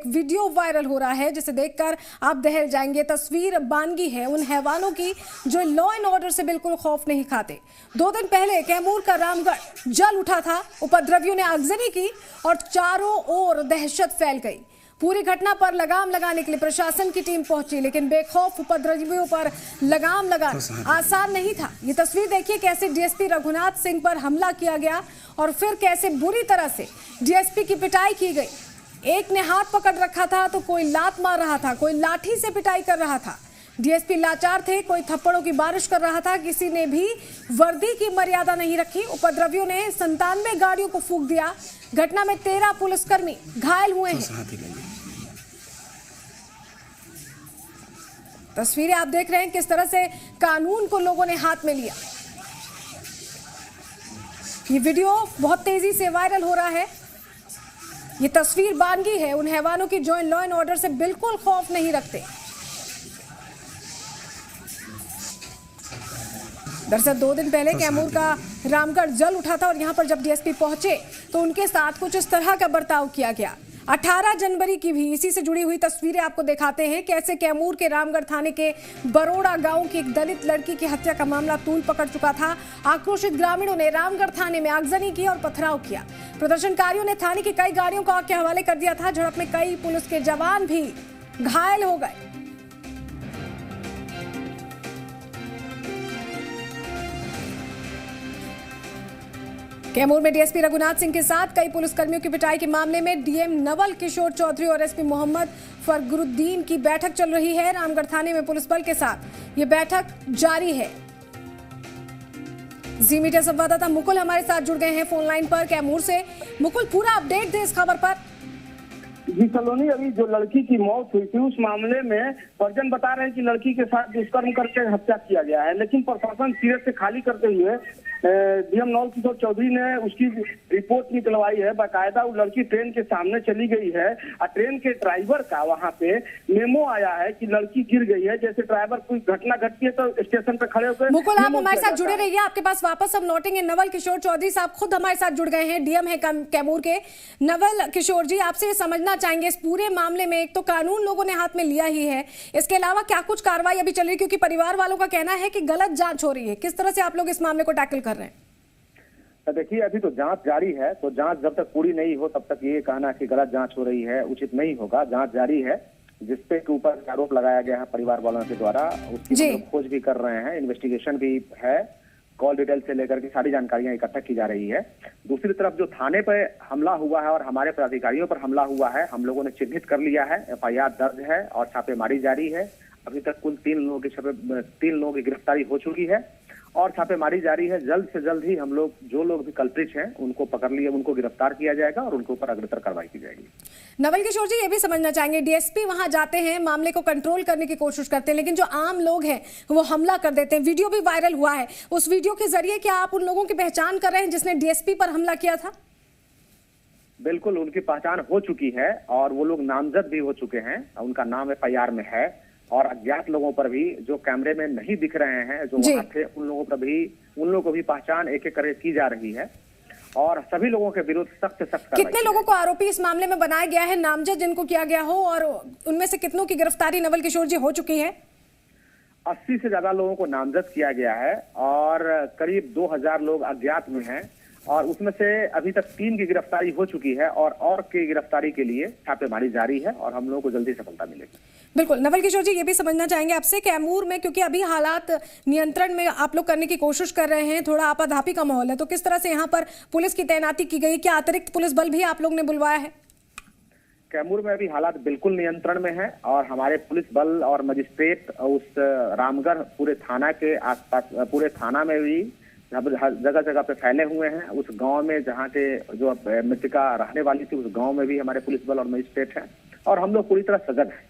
Video viral हो रहा है जिसे देखकर आप दहल जाएंगे। तस्वीर बानगी है उन हैवानों की जो लॉ एंड ऑर्डर से बिल्कुल खौफ नहीं खाते। 2 दिन पहले कैमूर का रामगढ़ जल उठा था, उपद्रवियों ने आगजनी की और चारों ओर दहशत फैल गई। पूरी घटना पर लगाम लगाने के लिए प्रशासन की टीम पहुंची, लेकिन बेखौफ उपद्रवियों पर लगाम लगाना आसान नहीं था। ये तस्वीर देखिए कैसे डीएसपी रघुनाथ सिंह पर हमला किया गया और फिर कैसे बुरी तरह से डीएसपी की पिटाई की गई। एक ने हाथ पकड़ रखा था तो कोई लात मार रहा था, कोई लाठी से पिटाई कर रहा था। डीएसपी लाचार थे, कोई थप्पड़ों की बारिश कर रहा था, किसी ने भी वर्दी की मर्यादा नहीं रखी। उपद्रवियों ने 97 गाड़ियों को फूंक दिया। घटना में 13 पुलिसकर्मी घायल हुए हैं। तस्वीरें आप देख रहे हैं किस तरह से कानून को लोगों ने हाथ में लिया। ये वीडियो बहुत तेजी से वायरल हो रहा है। ये तस्वीर बानगी है उन हैवानों की जो लॉ एंड ऑर्डर से बिल्कुल खौफ नहीं रखते। दरअसल 2 दिन पहले कैमूर का रामगढ़ जल उठा था और यहां पर जब डीएसपी पहुंचे तो उनके साथ कुछ इस तरह का बर्ताव किया गया। 18 जनवरी की भी इसी से जुड़ी हुई तस्वीरें आपको दिखाते हैं कैसे कैमूर के रामगढ़ थाने के बरोड़ा गांव की एक दलित लड़की की हत्या का मामला तूल पकड़ चुका था। आक्रोशित ग्रामीणों ने रामगढ़ थाने में आगजनी की और पथराव किया। प्रदर्शनकारियों ने थाने की कई गाड़ियों को आग के हवाले कर दिया था। झड़प में कई पुलिस के जवान भी घायल हो गए। कैमूर में डीएसपी रघुनाथ सिंह के साथ कई पुलिसकर्मियों की पिटाई के मामले में डीएम नवल किशोर चौधरी और एसपी मोहम्मद फरगरुद्दीन की बैठक चल रही है। रामगढ़ थाने में पुलिस बल के साथ ये बैठक जारी है। जी मीडिया संवाददाता मुकुल हमारे साथ जुड़ गए हैं फोन लाइन पर कैमूर से। मुकुल, पूरा अपडेट दे इस खबर पर। जी सलोनी, अभी जो लड़की की मौत हुई थी उस मामले में परिजन बता रहे हैं कि लड़की के साथ दुष्कर्म करके हत्या किया गया है, लेकिन प्रशासन सीरियस से खाली करते हुए डीएम नवल किशोर चौधरी ने उसकी रिपोर्ट निकलवाई है। बाकायदा वो लड़की ट्रेन के सामने चली गई है और ट्रेन के ड्राइवर का वहां पे मेमो आया है कि लड़की गिर गई है। जैसे ड्राइवर कोई घटना घटती है तो स्टेशन पे खड़े होकर। मुकुल, आप हमारे साथ जुड़े रहिए, आपके पास वापस हम लौटेंगे। नवल किशोर चौधरी साहब खुद हमारे साथ जुड़ गए हैं, डीएम है कैमूर के। नवल किशोर जी, आपसे समझना चाहेंगे इस पूरे मामले में एक तो कानून लोगों ने हाथ में लिया ही है, इसके अलावा क्या कुछ कार्रवाई अभी चल रही है? क्योंकि परिवार वालों का कहना है कि गलत जांच हो रही है। किस तरह से आप लोग इस मामले को टैकल कर रहे हैं? देखिए, अभी तो जांच जारी है, तो जांच जब तक पूरी नहीं हो तब तक ये कहना कि गलत जांच हो रही है उचित नहीं होगा। जांच जारी है, जिसपे के ऊपर आरोप लगाया गया है परिवार वालों के द्वारा, उसकी खोज भी कर रहे हैं, इन्वेस्टिगेशन भी है, कॉल डिटेल से लेकर के सारी जानकारियां इकट्ठा की जा रही है। दूसरी तरफ जो थाने पे हमला हुआ है और हमारे पदाधिकारियों पर हमला हुआ है, हम लोगों ने चिन्हित कर लिया है, एफआईआर दर्ज है और छापेमारी जारी है। अभी तक कुल 3 लोगों की गिरफ्तारी हो चुकी है और छापेमारी जारी है। जल्द से जल्द ही हम लोग जो लोग भी कल्प्रिट हैं उनको पकड़ लिए, उनको गिरफ्तार किया जाएगा और उनके ऊपर अग्रतर कार्रवाई की जाएगी। नवल किशोर जी, ये भी समझना चाहेंगे, डीएसपी वहां जाते हैं, मामले को कंट्रोल करने की कोशिश करते हैं, लेकिन जो आम लोग हैं वो हमला कर देते हैं। वीडियो भी वायरल हुआ है, उस वीडियो के जरिए क्या आप उन लोगों की पहचान कर रहे हैं जिसने डीएसपी पर हमला किया था? बिल्कुल, उनकी पहचान हो चुकी है और वो लोग नामजद भी हो चुके हैं। उनका नाम एफआईआर में है और अज्ञात लोगों पर भी जो कैमरे में नहीं दिख रहे हैं, जो वहां थे, उन लोगों को भी पहचान एक एक करके की जा रही है और सभी लोगों के विरुद्ध सख्त से सख्त। कितने लोगों को आरोपी इस मामले में बनाया गया है, नामजद जिनको किया गया हो, और उनमें से कितनों की गिरफ्तारी नवल किशोर जी हो चुकी है? 80 से ज्यादा लोगों को नामजद किया गया है और करीब 2000 लोग अज्ञात में हैं और उसमें से अभी तक 3 की गिरफ्तारी हो चुकी है और की गिरफ्तारी के लिए छापेमारी जारी है और हम लोगों को जल्दी सफलता मिलेगी। बिल्कुल। नवल किशोर जी, ये भी समझना चाहेंगे आपसे, कैमूर में क्योंकि अभी हालात नियंत्रण में आप लोग करने की कोशिश कर रहे हैं, थोड़ा आपाधापी का माहौल है, तो किस तरह से यहाँ पर पुलिस की तैनाती की गई? क्या अतिरिक्त पुलिस बल भी आप लोग ने बुलवाया है? कैमूर में अभी हालात बिल्कुल नियंत्रण में है और हमारे पुलिस बल और मजिस्ट्रेट उस रामगढ़ पूरे थाना के आसपास, पूरे थाना में भी जगह जगह पे फैले हुए हैं। उस गांव में जहां के जो मृतका रहने वाली थी, उस गांव में भी हमारे पुलिस बल और मजिस्ट्रेट हैं और हम लोग पूरी तरह सजग हैं।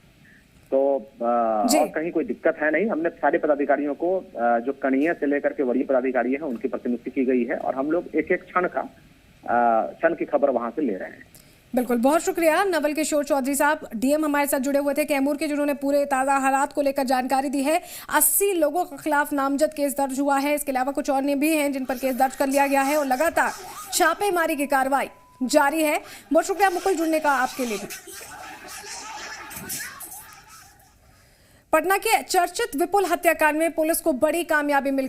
तो और कहीं कोई दिक्कत है नहीं। हमने सारे पदाधिकारियों को, जो कनीय से लेकर के वरीय पदाधिकारी हैं, उनकी प्रतिनियुक्ति की गई है और हम लोग एक एक क्षण की खबर वहां से ले रहे हैं। बिल्कुल, बहुत शुक्रिया नवल किशोर चौधरी साहब, डीएम हमारे साथ जुड़े हुए थे कैमूर के, जिन्होंने पूरे ताज़ा हालात को लेकर जानकारी दी है। 80 लोगों के खिलाफ नामजद केस दर्ज हुआ है। इसके अलावा कुछ और भी हैं जिन पर केस दर्ज कर लिया गया है और लगातार छापेमारी की कार्रवाई जारी है। बहुत शुक्रिया मुकुल जुड़ने का आपके लिए भी। पटना के चर्चित विपुल हत्याकांड में पुलिस को बड़ी कामयाबी मिल